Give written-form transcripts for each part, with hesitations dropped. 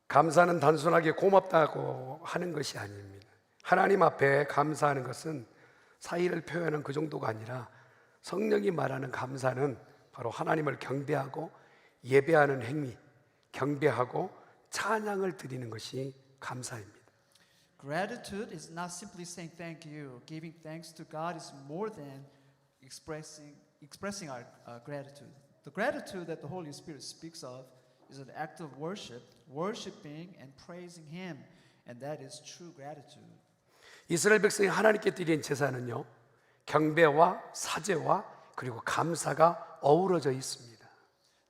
감사는 단순하게 고맙다고 하는 것이 아닙니다. 하나님 앞에 감사하는 것은 사의를 표현하는 그 정도가 아니라 성령이 말하는 감사는 바로 하나님을 경배하고 예배하는 행위, 경배하고 찬양을 드리는 것이 감사입니다. Gratitude is not simply saying thank you. Giving thanks to God is more than expressing our gratitude. The gratitude that the Holy Spirit speaks of is an act of worship, worshiping and praising Him, and that is true gratitude. 이스라엘 백성이 하나님께 드린 제사는요, 경배와 사죄와 그리고 감사가 어우러져 있습니다.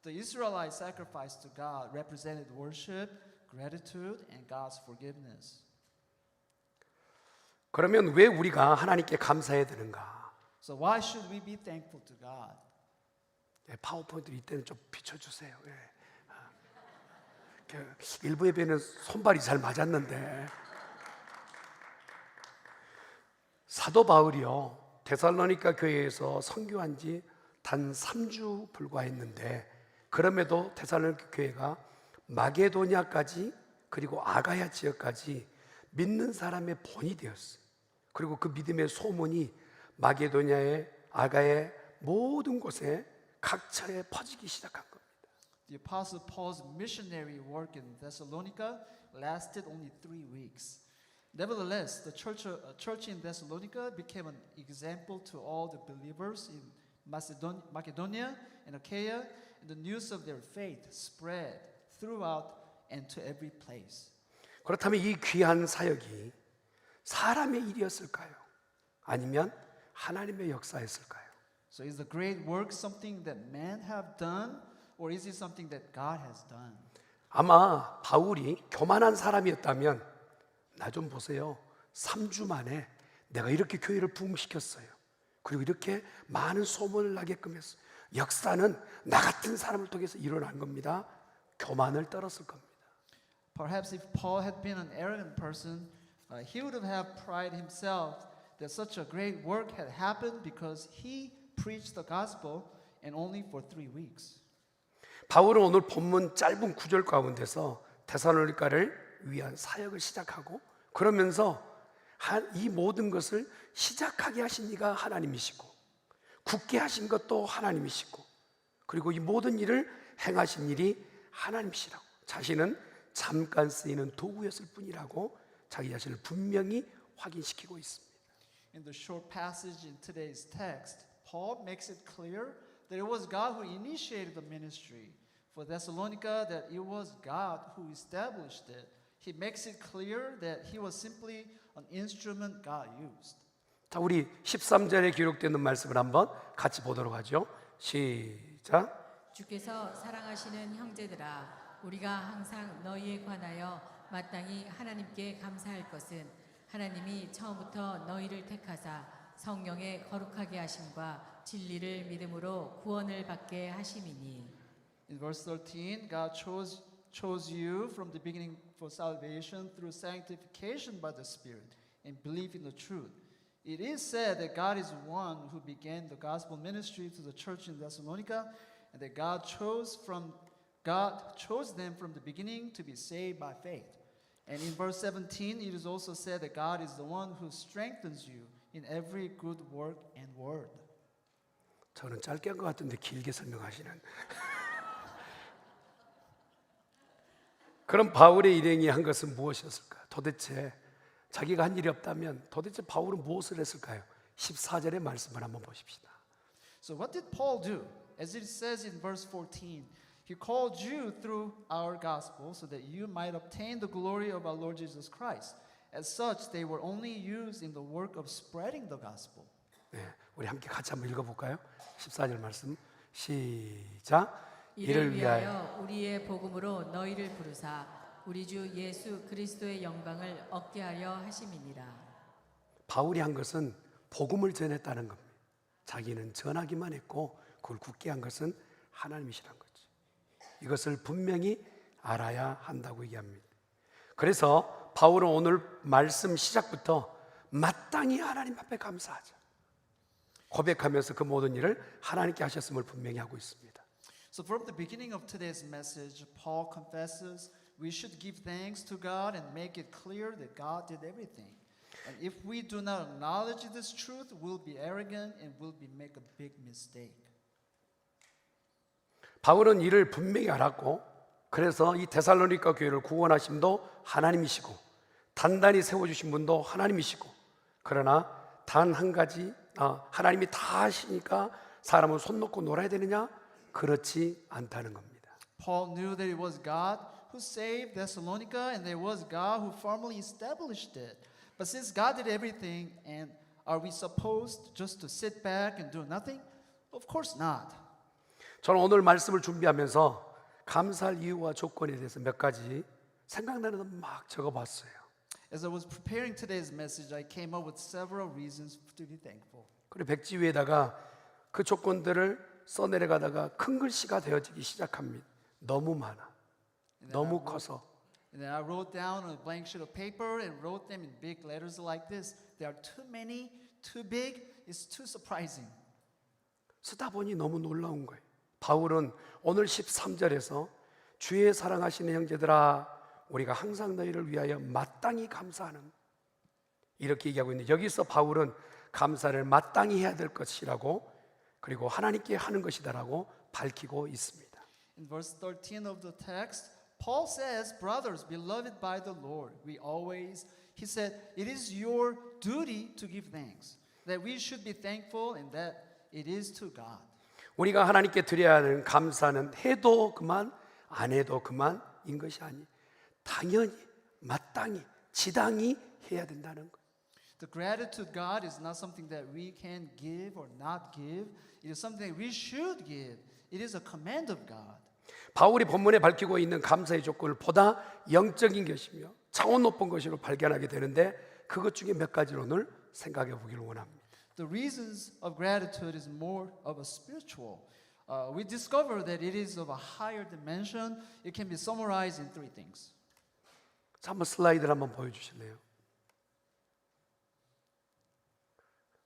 The Israelite sacrifice to God represented worship, gratitude, and God's forgiveness. 그러면 왜 우리가 하나님께 감사해야 되는가? So why should we be thankful to God? 파워포인트 이때는 좀 비춰주세요. 일부 예배는 손발이 잘 맞았는데 사도 바울이요 데살로니가 교회에서 선교한 지 단 3주 불과했는데 그럼에도 데살로니가 교회가 마게도냐까지 그리고 아가야 지역까지 믿는 사람의 본이 되었어요. 그리고 그 믿음의 소문이 마게도냐의 아가의 모든 곳에 각처에 퍼지기 시작한 겁니다. The Apostle Paul's missionary work in Thessalonica lasted only 3 weeks. Nevertheless, the church in Thessalonica became an example to all the believers in Macedonia and Achaia, and the news of their faith spread throughout and to every place. 그렇다면 이 귀한 사역이 사람의 일이었을까요? 아니면 하나님의 역사였을까요? So is the great work something that men have done, or is it something that God has done? 아마 바울이 교만한 사람이었다면 나 좀 보세요. 3주 만에 내가 이렇게 교회를 부흥시켰어요. 그리고 이렇게 많은 소문을 나게끔 했어요. 역사는 나 같은 사람을 통해서 일어난 겁니다. 교만을 떨었을 겁니다. Perhaps if Paul had been an arrogant person, he would have prided himself that such a great work had happened because he preached the gospel and only for 3 weeks. 바울은 오늘 본문 짧은 구절 가운데서 데살로니가를 위한 사역을 시작하고 그러면서 이 모든 것을 시작하게 하신 이가 하나님이시고 굳게 하신 것도 하나님이시고 그리고 이 모든 일을 행하신 일이 하나님이시라고 자신은 잠깐 쓰이는 도구였을 뿐이라고 자기 자신을 분명히 확인시키고 있습니다. In the short passage in today's text, Paul makes it clear that it was God who initiated the ministry. For Thessalonica, that it was God who established it. He makes it clear that he was simply an instrument God used. 자, 우리 13절에 기록되는 말씀을 한번 같이 보도록 하죠. 시작. 주께서 사랑하시는 형제들아, 우리가 항상 너희에 관하여 마땅히 하나님께 감사할 것은 하나님이 처음부터 너희를 택하사 성령의 거룩하게 하심과 진리를 믿음으로 구원을 받게 하심이니. In verse 13, God chose you from the beginning for salvation through sanctification by the Spirit and belief in the truth. It is said that God is one who began the gospel ministry to the church in Thessalonica, and that God chose them from the beginning to be saved by faith. And in verse 17, it is also said that God is the one who strengthens you in every good work and word. 저는 짧게 한 것 같은데 길게 설명하시는. 그럼 바울의 일행이 한 것은 무엇이었을까? 도대체 자기가 한 일이 없다면 도대체 바울은 무엇을 했을까요? 14절의 말씀을 한번 보십시다. So what did Paul do? As it says in verse 14, he called you through our gospel so that you might obtain the glory of our Lord Jesus Christ. As such, they were only used in the work of spreading the gospel. 네, 우리 함께 같이 한번 읽어볼까요? 14절 말씀 시작. 이를 위하여 우리의 복음으로 너희를 부르사 우리 주 예수 그리스도의 영광을 얻게 하려 하심이니라. 바울이 한 것은 복음을 전했다는 겁니다. 자기는 전하기만 했고 그걸 굳게 한 것은 하나님이시란 거죠. 이것을 분명히 알아야 한다고 얘기합니다. 그래서 바울은 오늘 말씀 시작부터 마땅히 하나님 앞에 감사하자 고백하면서 그 모든 일을 하나님께 하셨음을 분명히 하고 있습니다. So from the beginning of today's message, Paul confesses we should give thanks to God and make it clear that God did everything. And if we do not acknowledge this truth, we'll be arrogant and we'll make a big mistake. 바울은 이를 분명히 알았고 그래서 이 데살로니가 교회를 구원하심도 하나님이시고 단단히 세워주신 분도 하나님이시고 그러나 단 한 가지 하나님이 다 하시니까 사람은 손 놓고 놀아야 되느냐? 그렇지 않다는 겁니다. Paul knew that it was God who saved Thessalonica and there was God who firmly established it. But since God did everything, and are we supposed just to sit back and do nothing? Of course not. 저는 오늘 말씀을 준비하면서 감사할 이유와 조건에 대해서 몇 가지 생각나는 건 막 적어봤어요. As I was preparing today's message, I came up with several reasons to be thankful. 그리고 백지 위에다가 그 조건들을 써내려가다가 큰 글씨가 되어지기 시작합니다. 너무 많아. 너무 커서. And then I wrote down on a blank sheet of paper and wrote them in big letters like this. There are too many, too big, it's too surprising. 쓰다 보니 너무 놀라운 거예요. 바울은 오늘 13절에서 주의 사랑하시는 형제들아 우리가 항상 너희를 위하여 마땅히 감사하는 이렇게 얘기하고 있는데 여기서 바울은 감사를 마땅히 해야 될 것이라고 그리고 하나님께 하는 것이다라고 밝히고 있습니다. In verse 13 of the text, Paul says, brothers, beloved by the Lord, he said, it is your duty to give thanks, that we should be thankful and that it is to God. 우리가 하나님께 드려야 하는 감사는 해도 그만 안 해도 그만인 것이 아니 당연히 마땅히 지당히 해야 된다는 것. The gratitude to God is not something that we can give or not give. It is something that we should give. It is a command of God. 바울이 본문에 밝히고 있는 감사의 조건을 보다 영적인 것이며 차원 높은 것으로 발견하게 되는데 그것 중에 몇 가지를 오늘 생각해 보기를 원합니다. The reasons of gratitude is more of a spiritual. We discover that it is of a higher dimension. It can be summarized in three things. 자, 한번 슬라이드를 한번 보여주실래요?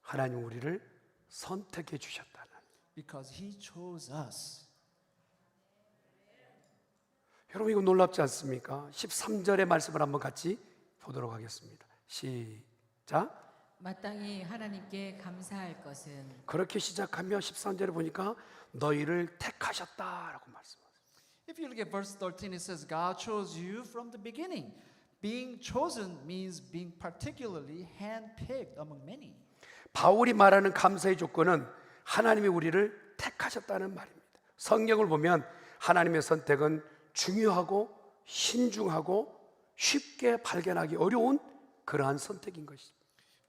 하나님 우리를 선택해 주셨다는. Because He chose us. 여러분 이거 놀랍지 않습니까? 13절의 말씀을 한번 같이 보도록 하겠습니다. 시작. 마땅히 하나님께 감사할 것은 그렇게 시작하며 13절에 보니까 너희를 택하셨다라고 말씀하세요. If you look at verse 13, it says, God chose you from the beginning. Being chosen means being particularly handpicked among many. 바울이 말하는 감사의 조건은 하나님이 우리를 택하셨다는 말입니다. 성경을 보면 하나님의 선택은 중요하고 신중하고 쉽게 발견하기 어려운 그러한 선택인 것입니다.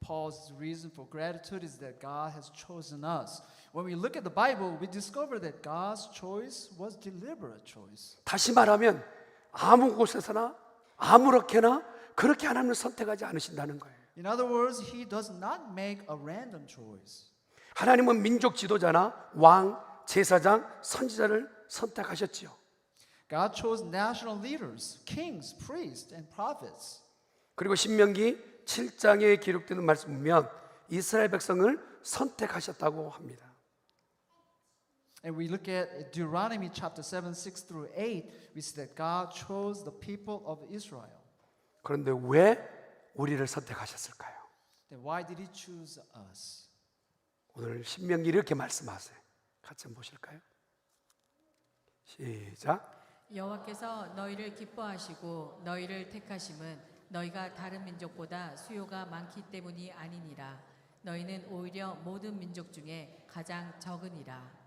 Paul's reason for gratitude is that God has chosen us. When we look at the Bible, we discover that God's choice was deliberate choice. 다시 말하면 아무 곳에서나 아무렇게나 그렇게 하나님을 선택하지 않으신다는 거예요. In other words, He does not make a random choice. 하나님은 민족 지도자나 왕, 제사장, 선지자를 선택하셨지요. God chose national leaders, kings, priests, and prophets. 그리고 신명기 7장에 기록되는 말씀 보면 이스라엘 백성을 선택하셨다고 합니다. And we look at Deuteronomy chapter 7, 6 through 8, we see that God chose the people of Israel. 그런데 왜 우리를 선택하셨을까요? Then why did He choose us? 오늘 신명기 이렇게 말씀하세요. 같이 한번 보실까요? 시작. 여호와께서 너희를 기뻐하시고 너희를 택하심은 너희가 다른 민족보다 수요가 많기 때문이 아니니라. 너희는 오히려 모든 민족 중에 가장 적으니라.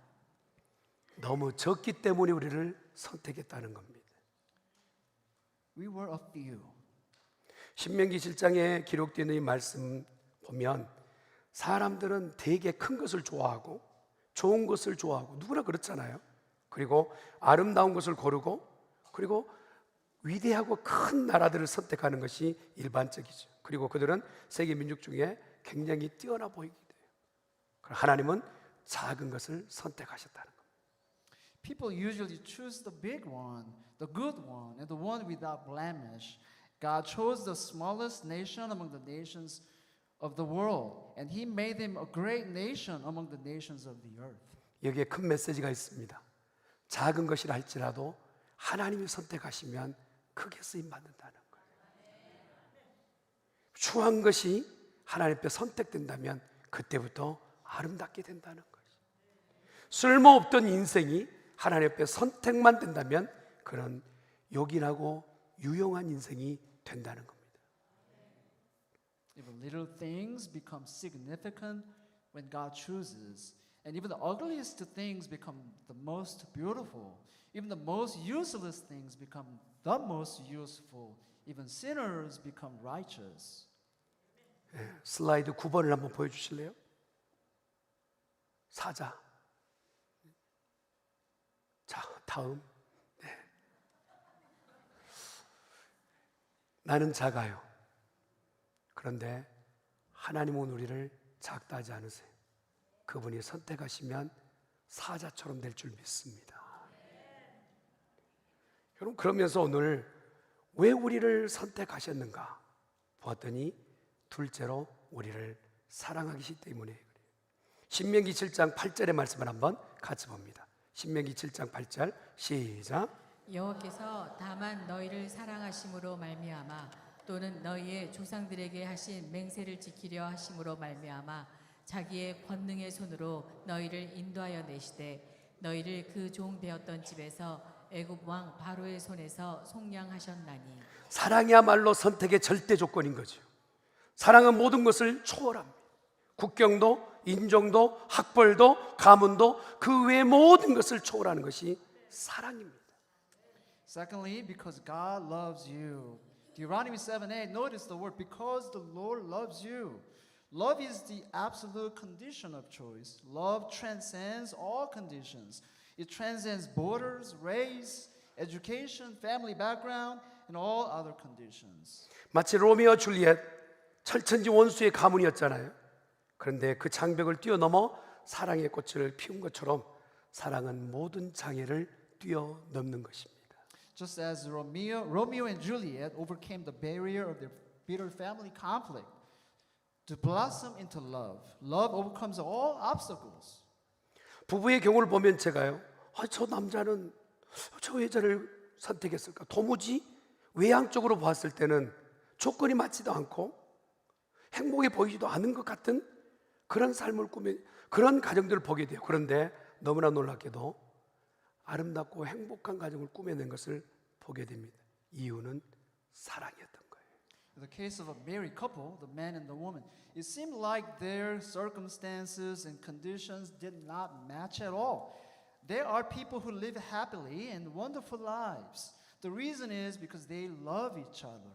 너무 적기 때문에 우리를 선택했다는 겁니다. We were a few. 신명기 7장에 기록되어 있는 이 말씀 보면 사람들은 되게 큰 것을 좋아하고 좋은 것을 좋아하고 누구나 그렇잖아요. 그리고 아름다운 것을 고르고 그리고 위대하고 큰 나라들을 선택하는 것이 일반적이죠. 그리고 그들은 세계 민족 중에 굉장히 뛰어나 보이게 돼요. 하나님은 작은 것을 선택하셨다는 겁니다. People usually choose the big one, the good one, and the one without blemish. God chose the smallest nation among the nations of the world, and He made them a great nation among the nations of the earth. 여기에 큰 메시지가 있습니다. 작은 것이라 할지라도 하나님이 선택하시면 크게 쓰임 받는다는 거예요. 추한 것이 하나님 앞에 선택된다면 그때부터 아름답게 된다는 거예요. 쓸모없던 인생이 하나님 앞에 선택만 된다면 그런 요긴하고 유용한 인생이 된다는 겁니다. Even little things become significant when God chooses. And even the ugliest things become the most beautiful. Even the most useless things become the most useful. Even sinners become righteous. 슬라이드 9번을 한번 보여주실래요? 사자. 자, 다음. 네. 나는 작아요. 그런데 하나님은 우리를 작다 하지 않으세요. 그분이 선택하시면 사자처럼 될 줄 믿습니다. 여러분, 그러면서 오늘 왜 우리를 선택하셨는가 보았더니 둘째로 우리를 사랑하기 때문에 그래요. 신명기 7장 8절의 말씀을 한번 같이 봅니다. 신명기 7장 8절 시작. 여호와께서 다만 너희를 사랑하심으로 말미암아 또는 너희의 조상들에게 하신 맹세를 지키려 하심으로 말미암아 자기의 권능의 손으로 너희를 인도하여 내시되 너희를 그 종 되었던 집에서 애굽 왕 바로의 손에서 속량하셨나니. 사랑이야말로 선택의 절대 조건인 거죠. 사랑은 모든 것을 초월합니다. 국경도, 인종도, 학벌도, 가문도 그 외의 모든 것을 초월하는 것이 사랑입니다. Secondly, because God loves you. Deuteronomy 7:8, notice the word because the Lord loves you. Love is the absolute condition of choice. Love transcends all conditions. It transcends borders, race, education, family background, and all other conditions. 마치 로미오 줄리엣 철천지 원수의 가문이었잖아요. 그런데 그 장벽을 뛰어넘어 사랑의 꽃을 피운 것처럼 사랑은 모든 장애를 뛰어넘는 것입니다. Just as Romeo and Juliet overcame the barrier of their bitter family conflict to blossom into love. Love overcomes all obstacles. 부부의 경우를 보면 제가요, 저 남자는 저 여자를 선택했을까? 도무지 외향적으로 봤을 때는 조건이 맞지도 않고 행복해 보이지도 않은 것 같은 그런 삶을 꾸며 그런 가정들을 보게 돼요. 그런데 너무나 놀랍게도 아름답고 행복한 가정을 꾸며낸 것을 보게 됩니다. 이유는 사랑이었던 거예요. In the case of a married couple, the man and the woman, it seemed like their circumstances and conditions did not match at all. There are people who live happily and wonderful lives. The reason is because they love each other.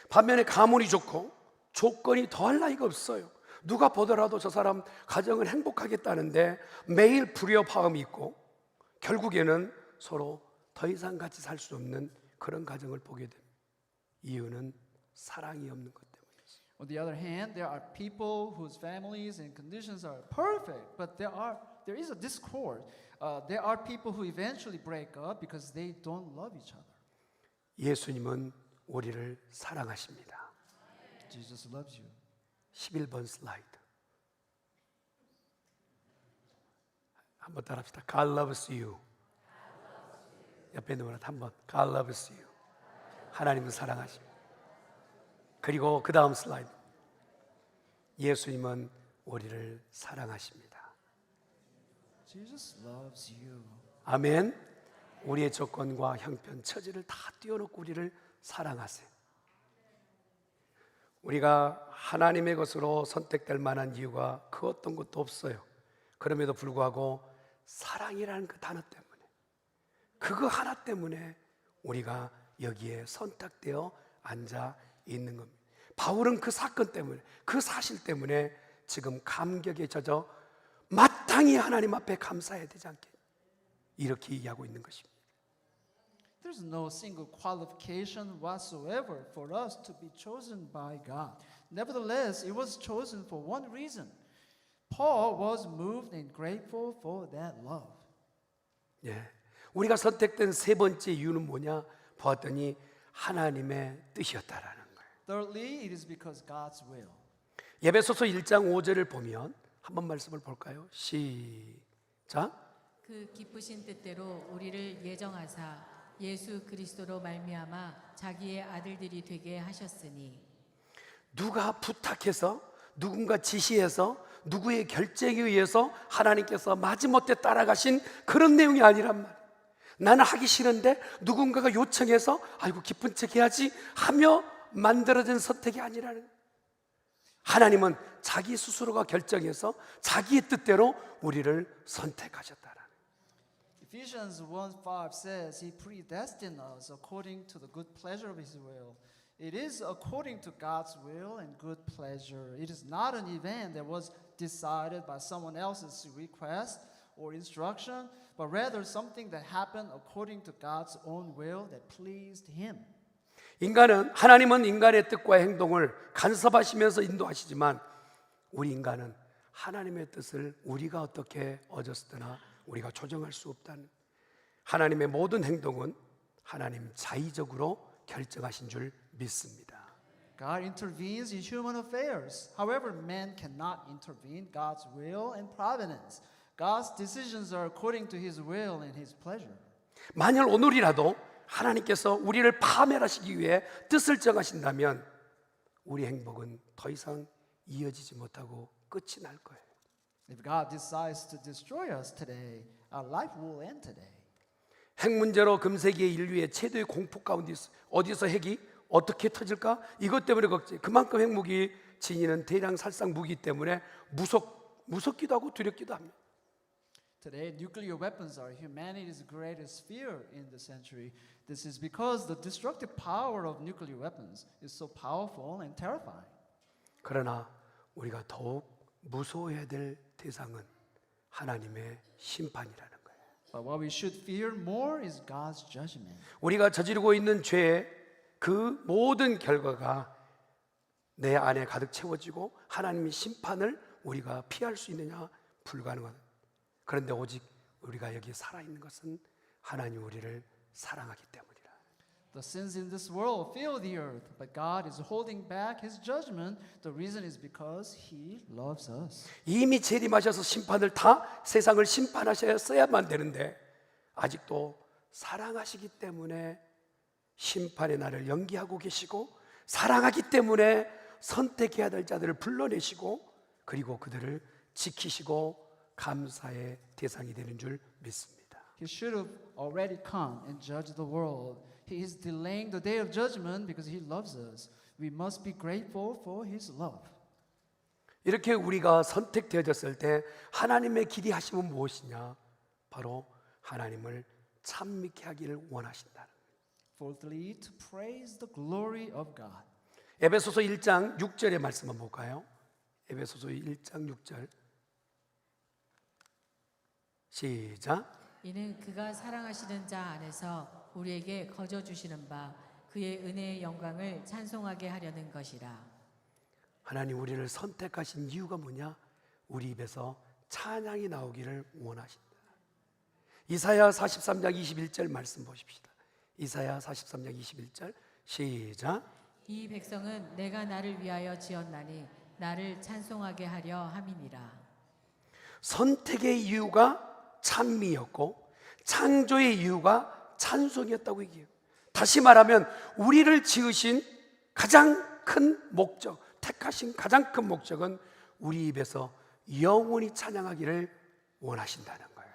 반면에 가문이 좋고 조건이 더할 나위가 없어요. 누가 보더라도 저 사람 가정을 행복하겠다는데 매일 불협화음이 있고 결국에는 서로 더 이상 같이 살 수 없는 그런 가정을 보게 됩니다. 이유는 사랑이 없는 것 때문이죠. On the other hand, there are people whose families and conditions are perfect, but there is a discord. There are people who eventually break up because they don't love each other. 예수님은 우리를 사랑하십니다. Jesus loves you. 11번 슬라이드. 한번 따라합시다. God loves you. 옆에 있는 분한테 한번 God loves you. 하나님은 사랑하십니다. 그리고 그 다음 슬라이드. 예수님은 우리를 사랑하십니다. Jesus loves you. 아멘. 우리의 조건과 형편, 처지를 다 띄워놓고 우리를 사랑하세요. 우리가 하나님의 것으로 선택될 만한 이유가 그 어떤 것도 없어요. 그럼에도 불구하고 사랑이라는 그 단어 때문에, 그거 하나 때문에 우리가 여기에 선택되어 앉아 있는 겁니다. 바울은 그 사건 때문에, 그 사실 때문에 지금 감격에 젖어 마땅히 하나님 앞에 감사해야 되지 않겠, 이렇게 얘기하고 있는 것입니다. There's no single qualification whatsoever for us to be chosen by God. Nevertheless, it was chosen for one reason. Paul was moved and grateful for that love. 예, 우리가 선택된 세 번째 이유는 뭐냐 보았더니 하나님의 뜻이었다라는 거예요. Thirdly, it is because God's will. 에베소서 1장 5절을 보면 한번 말씀을 볼까요? 시작. 그 기쁘신 뜻대로 우리를 예정하사 예수 그리스도로 말미암아 자기의 아들들이 되게 하셨으니 누가 부탁해서 누군가 지시해서 누구의 결정에 의해서 하나님께서 마지못해 따라가신 그런 내용이 아니란 말이에요. 나는 하기 싫은데 누군가가 요청해서 아이고 기쁜 척 해야지 하며 만들어진 선택이 아니라는 거예요. 하나님은 자기 스스로가 결정해서 자기의 뜻대로 우리를 선택하셨다라는 거예요. Ephesians 1:5 says he predestined us according to the good pleasure of his will. It is according to God's will and good pleasure. It is not an event that was decided by someone else's request or instruction, but rather something that happened according to God's own will that pleased him. 하나님은 인간의 뜻과 행동을 간섭하시면서 인도하시지만 우리 인간은 하나님의 뜻을 우리가 어떻게 어졌으나 우리가 조정할 수 없다는, 하나님의 모든 행동은 하나님 자의적으로 결정하신 줄 믿습니다. God intervenes in human affairs. However, man cannot intervene God's will and providence. God's decisions are according to his will and his pleasure. 만일 오늘이라도 하나님께서 우리를 파멸하시기 위해 뜻을 정하신다면 우리 행복은 더 이상 이어지지 못하고 끝이 날 거예요. If God decides to destroy us today, our life will end today. 핵 문제로 금세기의 인류의 최대의 공포 가운데 있어. 어디서 핵이 어떻게 터질까? 이것 때문에 걱정. 그만큼 핵무기 진이는 대량 살상 무기 때문에 무섭기도 하고 두렵기도 합니다. Today, nuclear weapons are humanity's greatest fear in the century. This is because the destructive power of nuclear weapons is so powerful and terrifying. 그러나 우리가 더욱 무서워해야 될 대상은 하나님의 심판이라는 거예요. But what we should fear more is God's judgment. 우리가 저지르고 있는 죄의 그 모든 결과가 내 안에 가득 채워지고 하나님의 심판을 우리가 피할 수 있느냐? 불가능하다. 그런데 오직 우리가 여기 살아있는 것은 하나님 우리를 사랑하기 때문이라. The sins in this world fill the earth, but God is holding back his judgment. The reason is because he loves us. 이미 재림하셔서 심판을 다 세상을 심판하셔야만 되는데 아직도 사랑하시기 때문에 심판의 날을 연기하고 계시고 사랑하기 때문에 선택해야 될 자들을 불러내시고 그리고 그들을 지키시고 감사의 대상이 되는 줄 믿습니다. He should have already come and judged the world. He is delaying the day of judgment because he loves us. We must be grateful for his love. 이렇게 우리가 선택되어졌을 때 하나님의 길이 하심은 무엇이냐? 바로 하나님을 참 믿게 하기를 원하신다. Fourthly, to praise the glory of God. 에베소서 1장 6절의 말씀 한번 볼까요? 에베소서 1장 6절 시작. 이는 그가 사랑하시는 자 안에서 우리에게 거저 주시는 바 그의 은혜의 영광을 찬송하게 하려는 것이라. 하나님 우리를 선택하신 이유가 뭐냐? 우리 입에서 찬양이 나오기를 원하신다. 이사야 43장 21절 말씀 보십시다. 이사야 43장 21절 시작. 이 백성은 내가 나를 위하여 지었나니 나를 찬송하게 하려 함이니라. 선택의 이유가 찬미였고 창조의 이유가 찬송이었다고 얘기해요. 다시 말하면 우리를 지으신 가장 큰 목적, 택하신 가장 큰 목적은 우리 입에서 영원히 찬양하기를 원하신다는 거예요.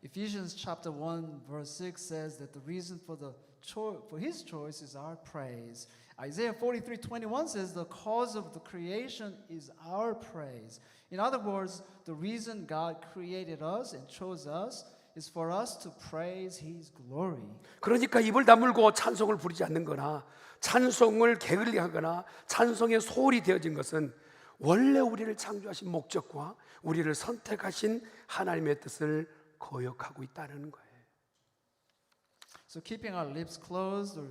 Ephesians chapter 1 verse 6 says that the reason for his choice is our praise. Isaiah 43:21 says the cause of the creation is our praise. In other words, the reason God created us and chose us is for us to praise his glory. 그러니까 입을 다물고 찬송을 부르지 않는 거나 찬송을 게을리하거나 찬송의 소홀히 되어진 것은 원래 우리를 창조하신 목적과 우리를 선택하신 하나님의 뜻을 거역하고 있다는 거예요. So keeping our lips closed or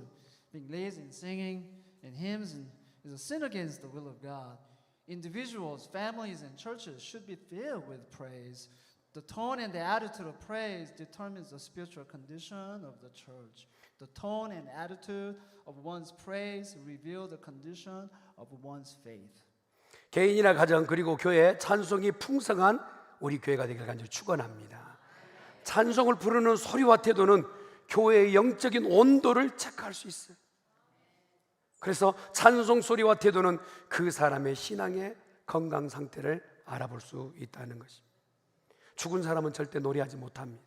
being lazy in singing and hymns is a sin against the will of God. Individuals, families, and churches should be filled with praise. The tone and the attitude of praise determines the spiritual condition of the church. The tone and attitude of one's praise reveal the condition of one's faith. 개인이나 가정 그리고 교회 찬송이 풍성한 우리 교회가 되기를 간절히 축원합니다. 찬송을 부르는 소리와 태도는 교회의 영적인 온도를 체크할 수 있어요. 그래서 찬송 소리와 태도는 그 사람의 신앙의 건강 상태를 알아볼 수 있다는 것입니다. 죽은 사람은 절대 노래하지 못합니다.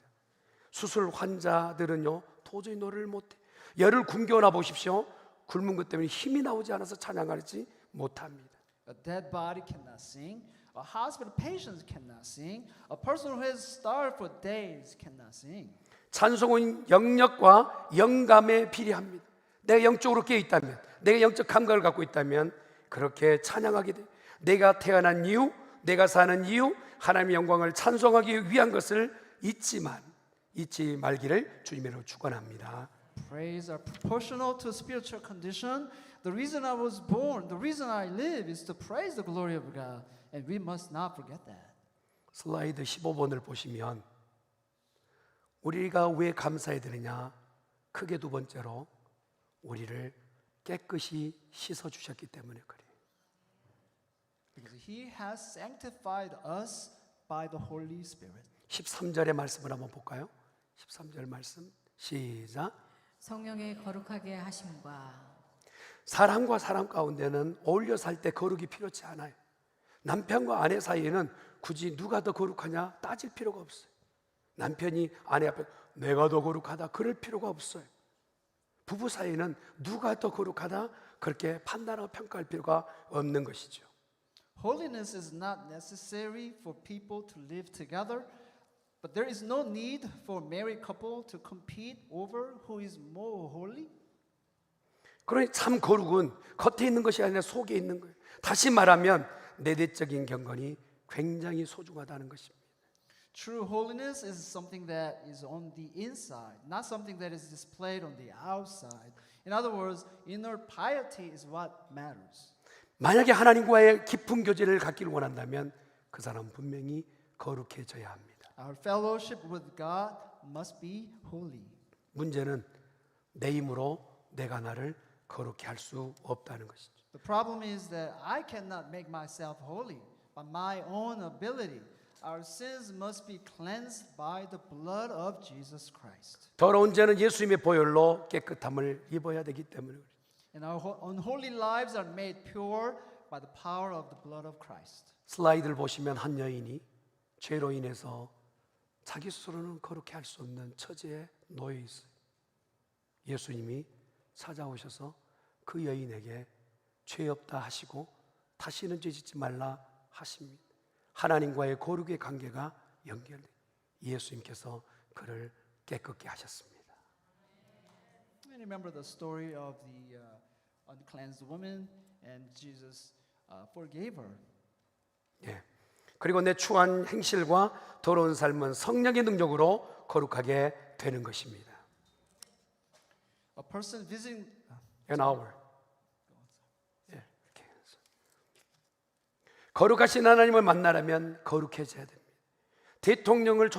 수술 환자들은요 도저히 노래를 못해. 열을 굶겨나 보십시오. 굶은 것 때문에 힘이 나오지 않아서 찬양하지 못합니다. A dead body cannot sing. A hospital patient cannot sing. A person who has starved for days cannot sing. 찬송은 영역과 영감에 비례합니다. 내가 영적으로 깨어 있다면, 내가 영적 감각을 갖고 있다면 그렇게 찬양하게 돼. 내가 태어난 이유, 내가 사는 이유, 하나님의 영광을 찬송하기 위한 것을 잊지 말기를 주님으로 축원합니다. Praise are proportional to spiritual condition. The reason I was born, the reason I live is to praise the glory of God. And we must not forget that. 슬라이드 15번을 보시면 우리가 왜 감사해야 되느냐? 크게 두 번째로 우리를 깨끗이 씻어 주셨기 때문에 그래요. Because He has sanctified us by the Holy Spirit. 13절의 말씀을 한번 볼까요? 13절 말씀 시작. 성령의 거룩하게 하심과 사람과 사람 가운데는 어울려 살 때 거룩이 필요치 않아요. 남편과 아내 사이에는 굳이 누가 더 거룩하냐 따질 필요가 없어요. 남편이 아내 앞에 내가 더 거룩하다 그럴 필요가 없어요. 부부 사이에는 누가 더 거룩하다 그렇게 판단하고 평가할 필요가 없는 것이죠. Holiness is not necessary for people to live together, but there is no need for married couple to compete over who is more holy. 그러니 참 거룩은 겉에 있는 것이 아니라 속에 있는 거예요. 다시 말하면 내내적인 경건이 굉장히 소중하다는 것입니다. True holiness is something that is on the inside, not something that is displayed on the outside. In other words, inner piety is what matters. 만약에 하나님과의 깊은 교제를 갖기를 원한다면 그 사람은 분명히 거룩해져야 합니다. Our fellowship with God must be holy. 문제는 내 힘으로 내가 나를 거룩해 할 수 없다는 것이죠. The problem is that I cannot make myself holy by my own ability. Our sins must be cleansed by the blood of Jesus Christ. 더러운 죄는 예수님의 보혈로 깨끗함을 입어야 되기 때문에 그래요. And our unholy lives are made pure by the power of the blood of Christ. 슬라이드를 보시면 한 여인이 죄로 인해서 자기 스스로는 거룩해 할 수 없는 처지에 놓여 있어요. 예수님이 찾아오셔서 그 여인에게 죄 없다 하시고 다시는 죄 짓지 말라 하십니다. 하나님과의 거룩의 관계가 연결돼 예수님께서 그를 깨끗게 하셨습니다. I remember the story of the uncleansed woman, and Jesus forgave her. 예. 그리고 내 추한 행실과 더러운 삶은 성령의 능력으로 거룩하게 되는 것입니다. A person visiting An hour. 예, 이렇게 해서. 거룩하신 하나님을 만나려면 거룩해져야 됩니다. 대통령의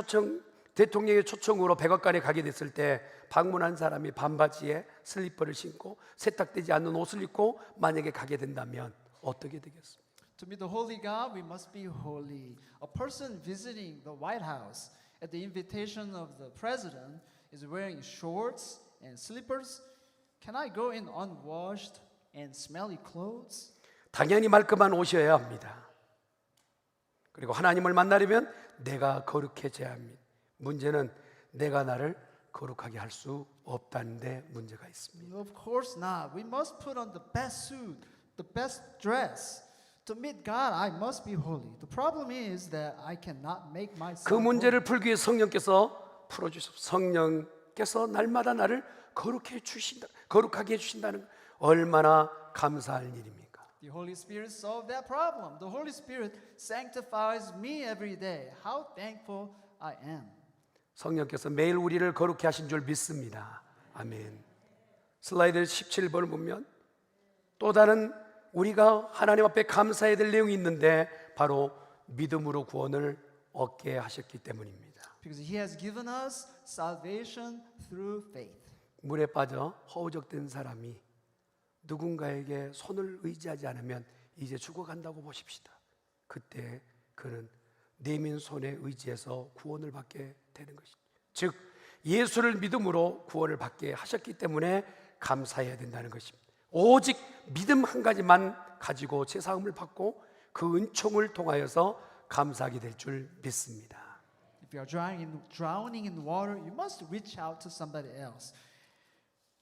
초청으로 백악관에 가게 됐을 때 방문한 사람이 반바지에 슬리퍼를 신고 세탁되지 않는 옷을 입고 만약에 가게 된다면 어떻게 되겠습니까? To meet the holy God, we must be holy. A person visiting the White House at the invitation of the president is wearing shorts and slippers. Can I go in unwashed and smelly clothes? 당연히 말끔한 옷이어야 합니다. 그리고 하나님을 만나려면 내가 거룩해져야 합니다. 문제는 내가 나를 거룩하게 할 수 없다는 데 문제가 있습니다. Of course not. We must put on the best suit, the best dress. To meet God, I must be holy. The problem is that I cannot make myself 그 문제를 holy. 풀기 위해 성령께서 풀어주십시오. 성령께서 날마다 나를 거룩하게 해주신다는 얼마나 감사할 일입니까? The Holy Spirit solved that problem. The Holy Spirit sanctifies me every day. How thankful I am. 성령께서 매일 우리를 거룩해 하신 줄 믿습니다. 아멘. 슬라이드 17번을 보면 또 다른 우리가 하나님 앞에 감사해야 될 내용이 있는데 바로 믿음으로 구원을 얻게 하셨기 때문입니다. Because He has given us salvation through faith. 물에 빠져 허우적된 사람이 누군가에게 손을 의지하지 않으면 이제 죽어간다고 보십시다. 그때 그는 내민 손에 의지해서 구원을 받게 되는 것이죠. 즉 예수를 믿음으로 구원을 받게 하셨기 때문에 감사해야 된다는 것입니다. 오직 믿음 한 가지만 가지고 제사함을 받고 그 은총을 통하여서 감사하게 될 줄 믿습니다. If you are drowning in water, you must reach out to somebody else.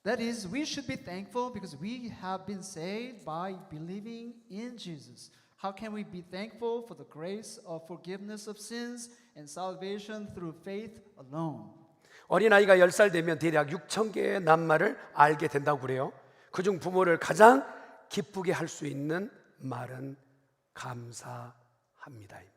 That is, we should be thankful because we have been saved by believing in Jesus. How can we be thankful for the grace of forgiveness of sins and salvation through faith alone? 어린아이가 10살 되면 대략 6천 개의 낱말을 알게 된다고 그래요. 그중 부모를 가장 기쁘게 할 수 있는 말은 감사합니다입니다.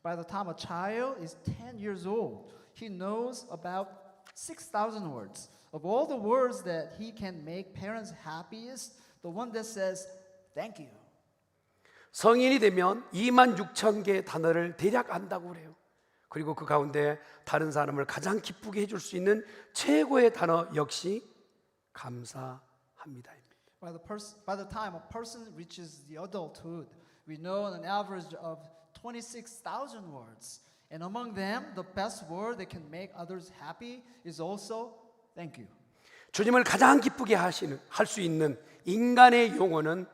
By the time a child is 10 years old, he knows about 6,000 words. Of all the words that he can make parents happiest, the one that says thank you. 성인이 되면 2만 6천 개의 단어를 대략 안다고 그래요. 그리고 그 가운데 다른 사람을 가장 기쁘게 해줄 수 있는 최고의 단어 역시 감사합니다입니다. By the time a person reaches the adulthood, we know an average of 26,000 words. And among them, the best word that can make others happy is also thank you. 주님을 가장 기쁘게 할 수 있는 인간의 용어는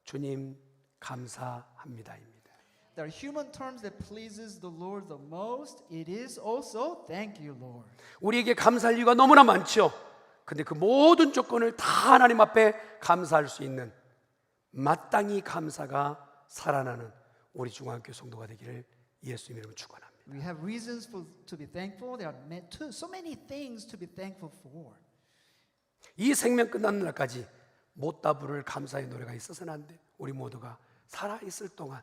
주님 감사합니다입니다. There are human terms that pleases the Lord the most. It is also thank you, Lord. 우리에게 감사할 이유가 너무나 많죠. 근데 그 모든 조건을 다 하나님 앞에 감사할 수 있는 마땅히 감사가 살아나는 우리 중앙교 성도가 되기를 예수님 이름으로 축원합니다. We have reasons to be thankful. There are so many things to be thankful for. 이 생명 끝나는 날까지 못다 부를 감사의 노래가 있어서는 안 돼. 우리 모두가 살아 있을 동안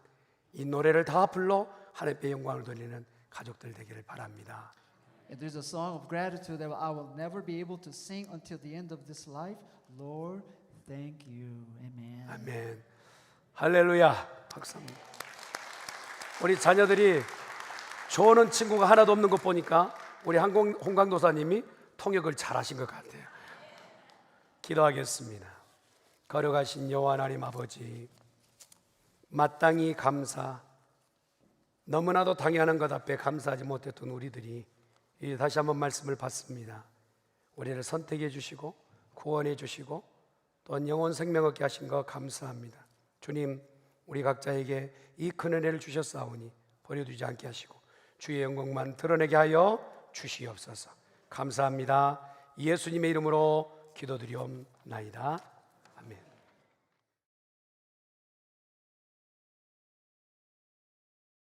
이 노래를 다 불러 하나님께 영광을 돌리는 가족들 되기를 바랍니다. And there's a song of gratitude that I will never be able to sing until the end of this life. Lord, thank you. Amen. 아멘. 할렐루야. 박수합니다. 우리 자녀들이 좋아하는 친구가 하나도 없는 것 보니까 우리 홍강도사님이 통역을 잘하신 것 같아요. 기도하겠습니다. 거룩하신 여호와 하나님 아버지, 마땅히 감사, 너무나도 당연한 것 앞에 감사하지 못했던 우리들이 다시 한번 말씀을 받습니다. 우리를 선택해 주시고 구원해 주시고 또 영원 생명 얻게 하신 것 감사합니다. 주님, 우리 각자에게 이 큰 은혜를 주셨사오니 버려두지 않게 하시고 주의 영광만 드러내게 하여 주시옵소서. 감사합니다. 예수님의 이름으로 기도드리옵나이다.